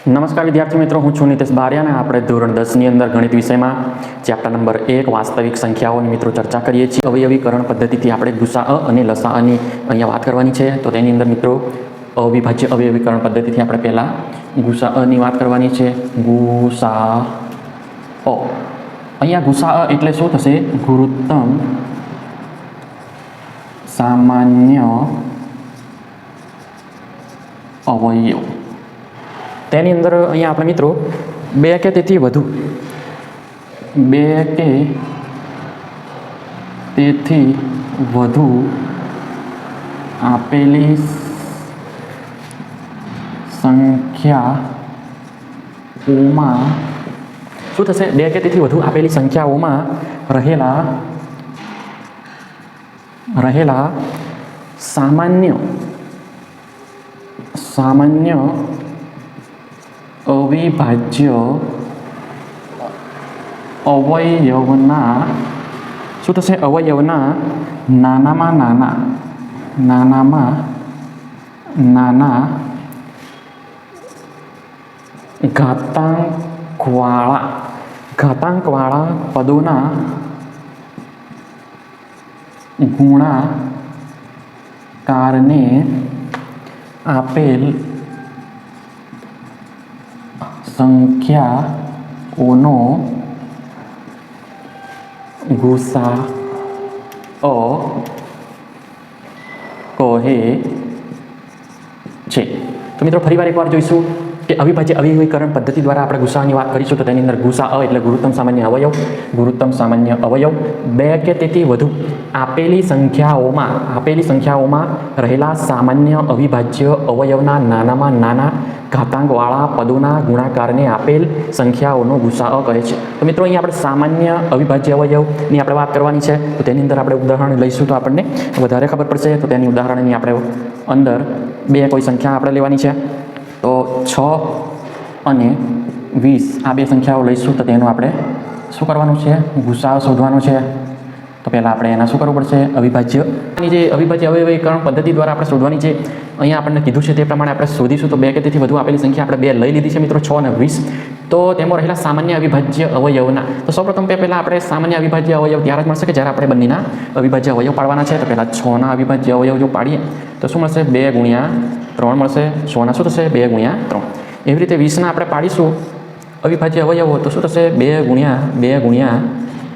નમસ્કાર વિદ્યાર્થી મિત્રો, હું છું નિતેશ બારિયા અને આપણે ધોરણ 10 ની અંદર ગણિત વિષયમાં ચેપ્ટર નંબર 1 વાસ્તવિક સંખ્યાઓની મિત્રો ચર્ચા કરીએ છીએ. અવયવીકરણ પદ્ધતિથી આપણે ગુસાઅ અને લસાઅની અહીંયા વાત કરવાની છે. તો તેની અંદર મિત્રો અવિભાજ્ય અવયવીકરણ પદ્ધતિથી આપણે પહેલાં ગુસાઅની વાત કરવાની છે. ગુસાઅ અહીંયા ગુસાઅ એટલે શું થશે? ગુરુત્તમ સામાન્ય અવયવ. તેની અંદર અહીંયા આપણે મિત્રો બે કે તેથી વધુ આપેલી સંખ્યાઓમાં શું થશે? બે કે તેથી વધુ આપેલી સંખ્યાઓમાં રહેલા સામાન્ય અવિભાજ્ય અવયવના શું થશે? અવયવના નાનામાં નાના ઘાતાંકવાળા પદોના ગુણાકારને આપેલ સંખ્યાઓનો ગુસાઅ કહે છે. તો મિત્રો ફરીવાર એકવાર જોઈશું કે અવિભાજ્ય અવયવીકરણ પદ્ધતિ દ્વારા આપણે ગુસાઅની વાત કરીશું. તો તેની અંદર ગુસાઅ એટલે ગુરુત્તમ સામાન્ય અવયવ બે કે તેથી વધુ આપેલી સંખ્યાઓમાં રહેલા સામાન્ય અવિભાજ્ય અવયવના નાનામાં નાના ઘાતાંકવાળા પદોના ગુણાકારને આપેલ સંખ્યાઓનો ગુસાઅ કહે છે. તો મિત્રો અહીંયા આપણે સામાન્ય અવિભાજ્ય અવયવની આપણે વાત કરવાની છે. તો તેની અંદર આપણે ઉદાહરણ લઈશું તો આપણને વધારે ખબર પડશે. તો તેની ઉદાહરણની આપણે અંદર બે કોઈ સંખ્યા આપણે લેવાની છે. તો 6 અને 20 આ બે સંખ્યાઓ લઈશું. તો તેનું આપણે શું કરવાનું છે? ગુસાઅ શોધવાનો છે. તો પહેલાં આપણે એના શું કરવું પડશે? અવિભાજ્ય અવયવીકરણ પદ્ધતિ દ્વારા આપણે શોધવાની છે. અહીંયા આપણને કીધું છે તે પ્રમાણે આપણે શોધીશું. તો બે કે તેથી વધુ આપેલી સંખ્યા આપણે બે લઈ લીધી છે મિત્રો, 6 અને 20. તો તેમાં રહેલા સામાન્ય અવિભાજ્ય અવયવના તો સૌપ્રથમ પહેલાં આપણે સામાન્ય અવિભાજ્ય અવયવ ત્યારે જ મળશે કે જ્યારે આપણે બંનેના અવિભાજ્ય અવયવ પાડવાના છે. તો પહેલાં 6 ના અવિભાજ્ય અવયવ જો પાડીએ તો શું મળશે? 2 ગુણ્યા 3 મળશે. 6 ના શું થશે? 2 ગુણ્યા 3. એવી રીતે 20 ના આપણે પાડીશું અવિભાજ્ય અવયવો તો શું થશે? 2 ગુણ્યા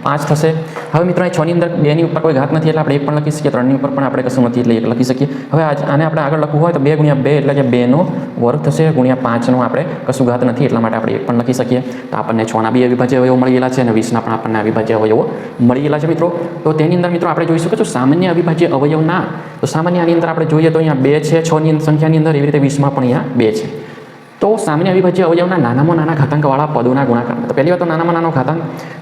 5 થશે. હવે મિત્રો અહીં 6 ની અંદર 2 ની ઉપર કોઈ ઘાત નથી એટલે આપણે 1 પણ લખી શકીએ. 3 ની ઉપર પણ આપણે કશું નથી એટલે 1 લખી શકીએ. હવે આને આપણે આગળ લખવું હોય તો 2 ગુણ્યા 2 એટલે કે 2 નો વર્ગ થશે, ગુણ્યા 5 નો આપણે કશું ઘાત નથી એટલા માટે આપણે 1 પણ લખી શકીએ. તો આપણને 6 ના બે અવિભાજ્ય અવયવો મળી ગયેલા છે અને 20 ના પણ આપણને અવિભાજ્ય અવયવો મળી ગયેલા છે મિત્રો. તો તેની અંદર મિત્રો આપણે જોઈશું કે જો સામાન્ય અવિભાજ્ય અવયવના તો સામાન્યની અંદર આપણે જોઈએ તો અહીંયા 2 છે 6 ની સંખ્યાની અંદર, એવી રીતે 20 માં પણ અહીંયા 2 છે. તો સામાન્ય અવિભાજ્ય અવયવના નાનામાં નાના ઘાતાંકવાળા પદોના ગુણાકાર. તો પહેલી વાત તો નાનામાં નાનો ઘાતાંક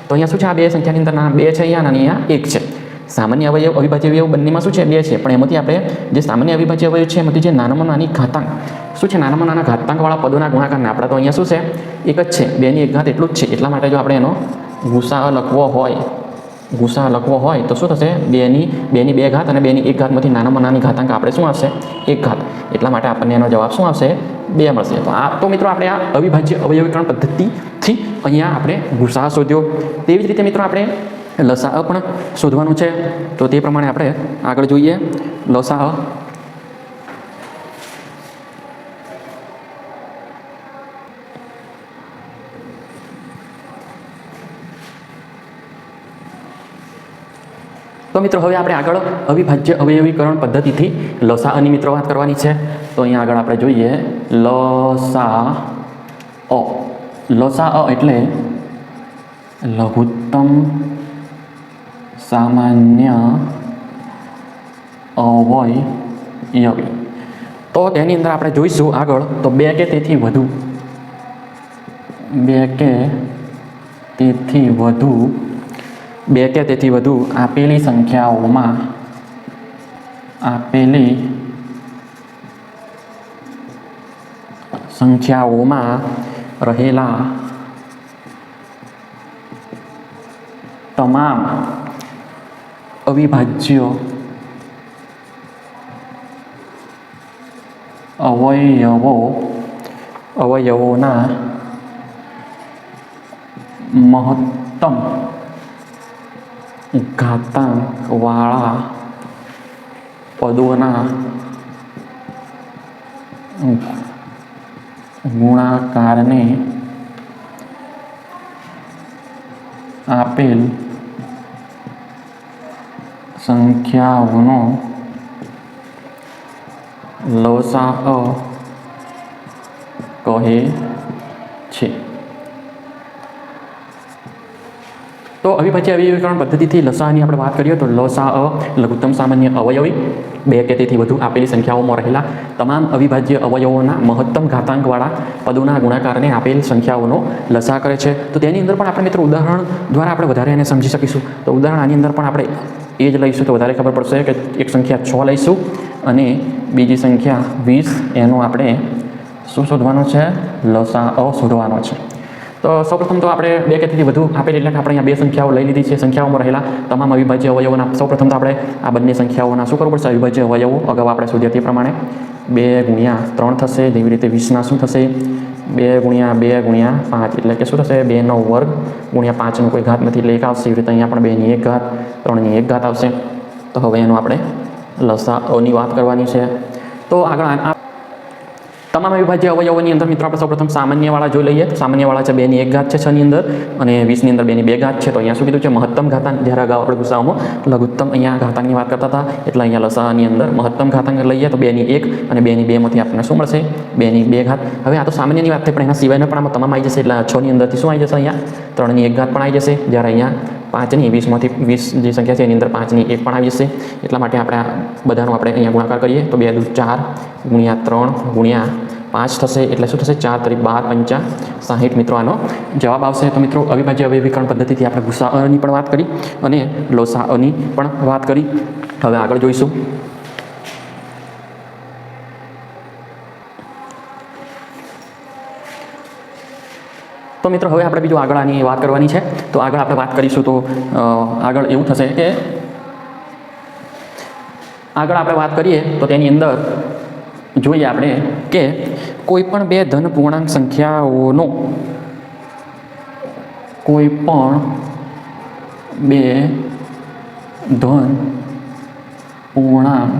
તો અહીંયા શું છે? આ બે સંખ્યાની અંદર નાના 2 છે અહીંયા અને અહીંયા 1 છે. સામાન્ય અવિભાજ્ય અવયવ બંનેમાં શું છે? 2 છે. પણ એમાંથી આપણે જે સામાન્ય અવિભાજ્ય અવયવ છે એમાંથી જે નાનામાં નાની ઘાતાંક શું છે? નાનામાં નાના ઘાતાંકવાળા પદોના ગુણાકારને આપણે તો અહીંયા શું છે? 1 જ છે. 2 ની 1 ઘાત એટલું જ છે. એટલા માટે જો આપણે એનો ગુસાઅ લખવો હોય તો શું થશે? 2 ની 2 ઘાત અને 2 ની 1 ઘાતમાંથી નાનામાં નાની ઘાતાંક આપણે શું આવશે? 1 ઘાત. એટલા માટે આપણને એનો જવાબ શું આવશે? 2 મળશે. તો મિત્રો આપણે આ અવિભાજ્ય અવયવીકરણ પદ્ધતિથી અહીંયા આપણે ગુસાઅ શોધ્યો. તેવી જ રીતે મિત્રો આપણે લસાઅ પણ શોધવાનું છે. તો તે પ્રમાણે આપણે આગળ જોઈએ. લસાઅ તો મિત્રો હવે આપણે આગળ અવિભાજ્ય અવયવીકરણ પદ્ધતિથી લસાઅની મિત્રો વાત કરવાની છે. તો અહીંયા આગળ આપણે જોઈએ લસાઅ એટલે લઘુત્તમ સામાન્ય અવયવ. તો તેની અંદર આપણે જોઈશું આગળ તો બે કે તેથી વધુ આપેલી સંખ્યાઓમાં રહેલા તમામ અવિભાજ્ય અવયવો અવયવોના મહત્તમ ઘાતાંકવાળા પદોના ગુણાકારને આપેલ સંખ્યાઓનો લસાઅ કહે છે. તો અવિભાજ્ય અવયવીકરણ પદ્ધતિથી લસાઅની આપણે વાત કરીએ તો લસાઅ લઘુત્તમ સામાન્ય અવયવી બે કે તેથી વધુ આપેલી સંખ્યાઓમાં રહેલા તમામ અવિભાજ્ય અવયવોના મહત્તમ ઘાતાંકવાળા પદોના ગુણાકારને આપેલ સંખ્યાઓનો લસા કરે છે. તો તેની અંદર પણ આપણે મિત્રો ઉદાહરણ દ્વારા આપણે વધારે એને સમજી શકીશું. તો ઉદાહરણ આની અંદર પણ આપણે એ જ લઈશું તો વધારે ખબર પડશે કે એક સંખ્યા 6 લઈશું અને બીજી સંખ્યા 20, એનો આપણે શું શોધવાનો છે? લસાઅ શોધવાનો છે. તો સૌપ્રથમ તો આપણે બે કે તેથી વધુ આપેલ એટલે કે આપણે અહીંયા બે સંખ્યાઓ લઈ લીધી છે. સંખ્યાઓમાં રહેલા તમામ અવિભાજ્ય અવયવોના સૌપ્રથમ તો આપણે આ બંને સંખ્યાઓના શું કરવું પડશે? અવિભાજ્ય અવયવો અગાઉ આપણે શોધ્યા તે પ્રમાણે 2 ગુણ્યા 3 થશે. જેવી રીતે 20ના શું થશે? 2 ગુણ્યા 2 ગુણ્યા 5 એટલે કે શું થશે? 2નો વર્ગ ગુણ્યા 5નો કોઈ ઘાત નથી એટલે 1 આવશે. એવી રીતે અહીંયા પણ 2ની 1 ઘાત, 3ની 1 ઘાત આવશે. તો હવે એનું આપણે લસાઅની વાત કરવાની છે. તો આગળ તમામ અવિભાજ્ય અવયવોની અંદર મિત્રો આપણે સૌપ્રથમ સામાન્યવાળા જોઈ લઈએ. સામાન્યવાળા છે 2ની 1 ઘાત છે 6ની અંદર અને 20ની અંદર 2ની 2 ઘાત છે. તો અહીંયા શું કીધું છે? મહત્તમ ઘાતાંક. જ્યારે અગાઉ આપણે ગુસાઓમાં લઘુત્તમ અહીંયા ઘાતાંકની વાત કરતા હતા એટલે અહીંયા લસાઅની અંદર મહત્તમ ઘાતાંક લઈએ તો 2ની 1 અને 2ની 2 માંથી આપણને શું મળશે? 2ની 2 ઘાત. હવે આ તો સામાન્યની વાત થઈ પણ એના સિવાયના પણ આમાં તમામ આવી જશે એટલે 6ની અંદરથી શું આવી જશે? અહીંયા 3ની 1 ઘાત પણ આવી જશે. જ્યારે અહીંયા 5ની 20માંથી 20 જે સંખ્યા છે એની અંદર 5ની 1 પણ આવી જશે. એટલા માટે આપણે આ બધાનો આપણે અહીંયા ગુણાકાર કરીએ તો 2 દુ 4 ગુણ્યા 3 ગુણ્યા 5 થશે એટલે શું થશે? 4 તરી 12 × 5 60 મિત્રો આનો જવાબ આવશે. તો મિત્રો અવિભાજ્ય અવયવીકરણ પદ્ધતિથી આપણે ગુસાઅની પણ વાત કરી અને લસાઅની પણ વાત કરી. હવે આગળ જોઈશું. તો મિત્રો હવે આપણે બીજું આગળ આની વાત કરવાની છે. તો આગળ આપણે વાત કરીશું તો આગળ એવું થશે કે આગળ આપણે વાત કરીએ તો તેની અંદર જોઈએ આપણે કે કોઈ પણ બે ધન પૂર્ણાંક સંખ્યાઓનો કોઈ પણ બે ધન પૂર્ણાંક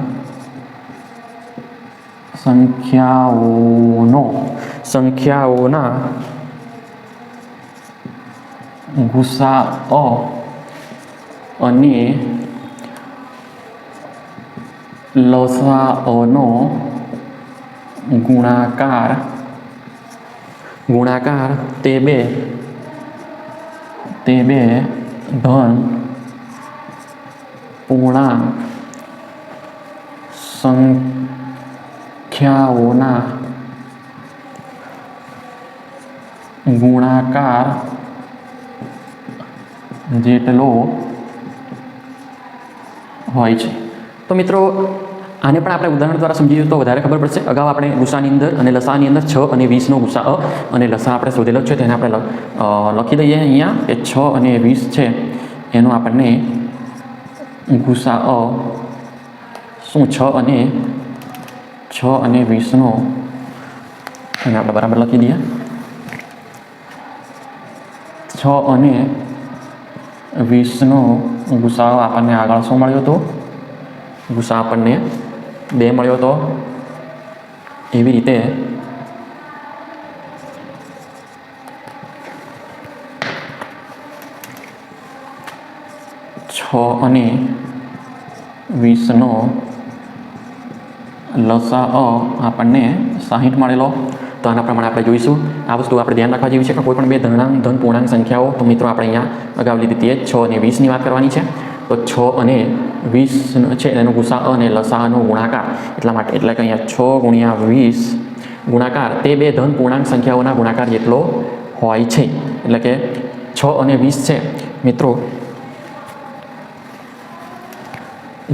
સંખ્યાઓના ગુસાઅ અને લસાઅનો ગુણાકાર તે બે ધન પૂર્ણાંક સંખ્યાઓના ગુણાકાર જેટલો હોય છે. તો મિત્રો આને પણ આપણે ઉદાહરણ દ્વારા સમજીએ તો વધારે ખબર પડશે. અગાઉ આપણે ગુસાની અંદર અને લસાની અંદર 6 અને 20નો ગુસાઅ અને લસા આપણે શોધેલો છે તેને આપણે લખી દઈએ અહીંયા કે 6 અને 20 છે એનો આપણને ગુસાઅ શું 6 અને 20નો એને આપણે બરાબર લખી દઈએ. 6 અને 20નો ગુસાઅ આપણને આગળ શું મળ્યો હતો? ગુસા આપણને 2 મળ્યો હતો. એવી રીતે 6 અને 20નો લસાઅ આપણને 60 મળેલો. તો આના પ્રમાણે આપણે જોઈશું. આ વસ્તુ આપણે ધ્યાન રાખવા જેવી છે કે કોઈ પણ બે ધન પૂર્ણાંક સંખ્યાઓ તો મિત્રો આપણે અહીંયા અગાઉ લીધી તે 6 અને 20ની વાત કરવાની છે. તો 6 અને 20 છે એનો ગુસાઅ અને લસાઅનો ગુણાકાર એટલા માટે એટલે કે અહીંયા 6 ગુણ્યા 20 ગુણાકાર તે બે ધન પૂર્ણાંક સંખ્યાઓના ગુણાકાર જેટલો હોય છે. એટલે કે 6 અને 20 છે મિત્રો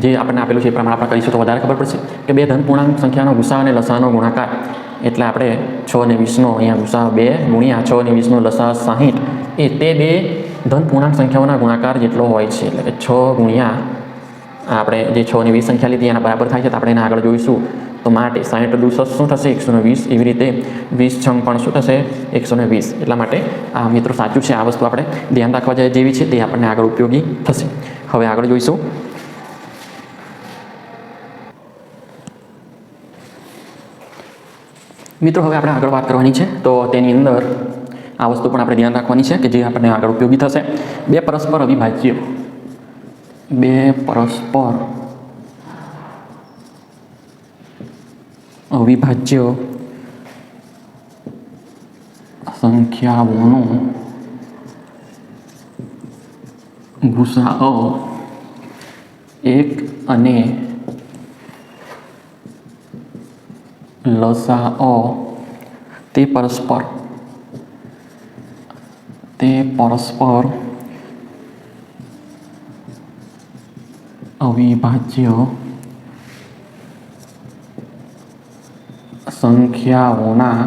જે આપણને આપેલું છે એ પ્રમાણે આપણે કરીશું તો વધારે ખબર પડશે કે બે ધન પૂર્ણાંક સંખ્યાનો ગુસા અને લસાઅનો ગુણાકાર એટલે આપણે 6 અને 20નો અહીંયા ગુસા 2 ગુણ્યા 6 અને 20નો લસા 60 એ તે બે ધન પૂર્ણાંક સંખ્યાઓના ગુણાકાર જેટલો હોય છે. એટલે કે 6 ગુણ્યા આપણે જે 6 અને 20 સંખ્યા લીધી એના બરાબર થાય છે તો આપણે એને આગળ જોઈશું તો માટે 60 દુ શું થશે 120, એવી રીતે 20 છંગ પણ શું થશે 120. એટલા માટે આ મિત્રો સાચું છે. આ વસ્તુ આપણે ધ્યાન રાખવા જેવી છે, તે આપણને આગળ ઉપયોગી થશે. હવે આગળ જોઈશું. મિત્રો હવે આપણે આગળ વાત કરવાની છે, તો તેની અંદર આ વસ્તુ પણ આપણે ધ્યાન રાખવાની છે કે જે આપણને આગળ ઉપયોગી થશે. બે પરસ્પર અવિભાજ્ય સંખ્યાઓનો ગુસાઅ 1 અને લસાઅ તે પરસ્પર અવિભાજ્ય સંખ્યાઓના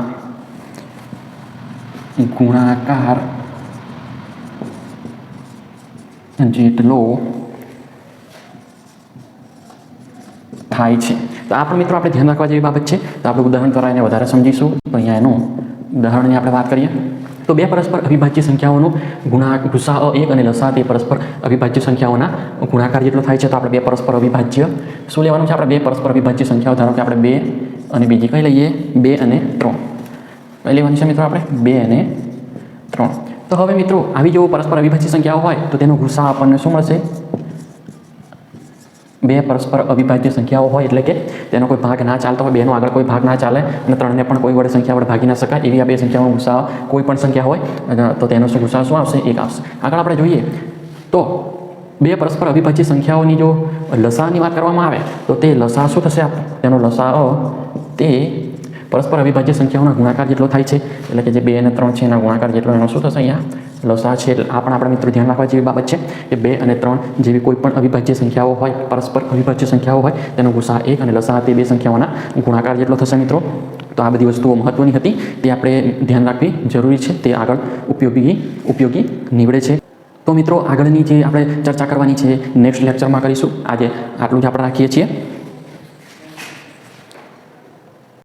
ગુણાકાર જેટલો થાય છે. તો આ પણ મિત્રો આપણે ધ્યાન રાખવા જેવી બાબત છે. તો આપણે ઉદાહરણ દ્વારા એને વધારે સમજીશું. તો અહીંયા એનું ઉદાહરણની આપણે વાત કરીએ તો બે પરસ્પર અવિભાજ્ય સંખ્યાઓનો ગુસાઅ 1 અને લસાઅ તે પરસ્પર અવિભાજ્ય સંખ્યાઓના ગુણાકાર જેટલો થાય છે. તો આપણે બે પરસ્પર અવિભાજ્ય શું લેવાનું છે? આપણે બે પરસ્પર અવિભાજ્ય સંખ્યાઓ, ધારો કે આપણે 2 અને બીજી કઈ લઈએ 2 અને 3. કઈ લેવાની છે મિત્રો? આપણે 2 અને 3. તો હવે મિત્રો આવી જો પરસ્પર અવિભાજ્ય સંખ્યાઓ હોય તો તેનો ગુસાઅ આપણને શું મળશે? બે પરસ્પર અવિભાજ્ય સંખ્યાઓ હોય એટલે કે તેનો કોઈ ભાગ ના ચાલતો હોય, બેનો આગળ કોઈ ભાગ ના ચાલે અને 3ને પણ કોઈ વડે સંખ્યા વડે ભાગી ના શકાય એવી આ બે સંખ્યાઓનો ગુસાઅ કોઈ પણ સંખ્યા હોય તો તેનો શું ગુસાઅ શું આવશે? 1 આવશે. આગળ આપણે જોઈએ તો બે પરસ્પર અવિભાજ્ય સંખ્યાઓની જો લસાઅની વાત કરવામાં આવે તો તે લસાઅ શું થશે? તેનો લસાઅ તે પરસ્પર અવિભાજ્ય સંખ્યાઓના ગુણાકાર જેટલો થાય છે. એટલે કે જે 2 અને 3 છે એના ગુણાકાર જેટલો એનો શું થશે? અહીંયા લસાઅ છે. આ પણ આપણે મિત્રો ધ્યાન રાખવા જેવી બાબત છે કે 2 અને 3 જેવી કોઈ પણ અવિભાજ્ય સંખ્યાઓ હોય, પરસ્પર અવિભાજ્ય સંખ્યાઓ હોય, તેનો ગુસાઅ 1 અને લસાઅ તે બે સંખ્યાઓના ગુણાકાર જેટલો થશે મિત્રો. તો આ બધી વસ્તુઓ મહત્વની હતી, તે આપણે ધ્યાન રાખવી જરૂરી છે. તે આગળ ઉપયોગી નીવડે છે. તો મિત્રો આગળની જે આપણે ચર્ચા કરવાની છે નેક્સ્ટ લેક્ચરમાં કરીશું. આજે આટલું જ આપણે રાખીએ છીએ.